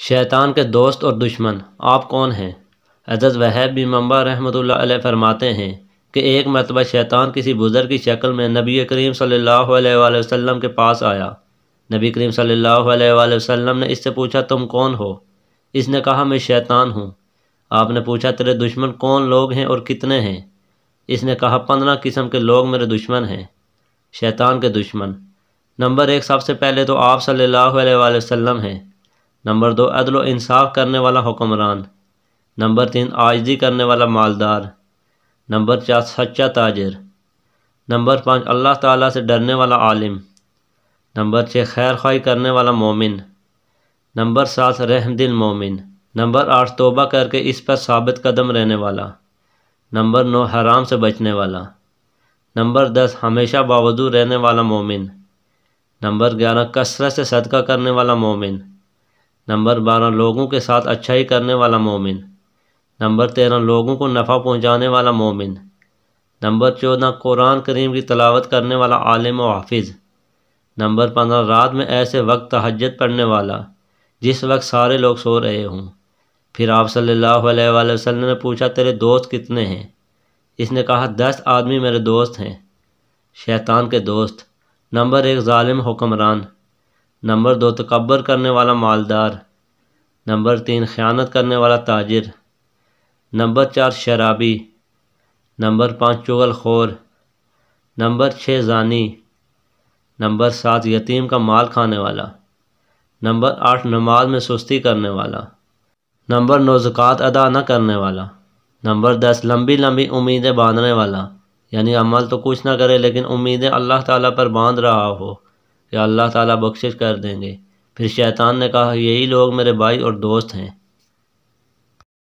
شیطان کے دوست اور دشمن آپ کون ہیں؟ حضرت وہب بن منبع رحمۃ اللہ علیہ فرماتے ہیں کہ ایک مرتبہ شیطان کسی بزرگ کی شکل میں نبی کریم صلی اللہ علیہ وآلہ وسلم کے پاس آیا۔ نبی کریم صلی اللہ علیہ وآلہ وسلم نے اس سے پوچھا تم کون ہو؟ اس نے کہا میں شیطان ہوں۔ آپ نے پوچھا تیرے دشمن کون لوگ ہیں اور کتنے ہیں؟ اس نے کہا 15 قسم کے لوگ میرے دشمن ہیں۔ شیطان کے دشمن: نمبر 1 سب سے پہلے تو آپ صلی اللہ علیہ وآلہ وسلم ہیں۔ نمبر 2 عدل و انصاف کرنے والا حکمران۔ نمبر 3 عاجزی کرنے والا مالدار۔ نمبر 4 سچا تاجر۔ نمبر 5 اللہ تعالیٰ سے ڈرنے والا عالم۔ نمبر 6 خیر خواہی کرنے والا مومن۔ نمبر 7 رحم دل مومن۔ نمبر 8 توبہ کر کے اس پر ثابت قدم رہنے والا۔ نمبر 9 حرام سے بچنے والا۔ نمبر 10 ہمیشہ باوضو رہنے والا مومن۔ نمبر 11 کثرت سے صدقہ کرنے والا مومن۔ نمبر 12 لوگوں کے ساتھ اچھائی کرنے والا مومن۔ نمبر 13 لوگوں کو نفع پہنچانے والا مومن۔ نمبر 14 قرآن کریم کی تلاوت کرنے والا عالم و حافظ۔ نمبر 15 رات میں ایسے وقت تہجد پڑھنے والا جس وقت سارے لوگ سو رہے ہوں۔ پھر آپ صلی اللہ علیہ وآلہ وسلم نے پوچھا تیرے دوست کتنے ہیں؟ اس نے کہا 10 آدمی میرے دوست ہیں۔ شیطان کے دوست: نمبر 1 ظالم حکمران۔ نمبر 2 تکبر کرنے والا مالدار۔ نمبر 3 خیانت کرنے والا تاجر۔ نمبر 4 شرابی۔ نمبر 5 چغل خور۔ نمبر 6 زانی۔ نمبر 7 یتیم کا مال کھانے والا۔ نمبر 8 نماز میں سستی کرنے والا۔ نمبر 9 زکوٰۃ ادا نہ کرنے والا۔ نمبر 10 لمبی لمبی امیدیں باندھنے والا، یعنی عمل تو کچھ نہ کرے لیکن امیدیں اللہ تعالیٰ پر باندھ رہا ہو کہ اللہ تعالیٰ بخشش کر دیں گے۔ پھر شیطان نے کہا یہی لوگ میرے بھائی اور دوست ہیں۔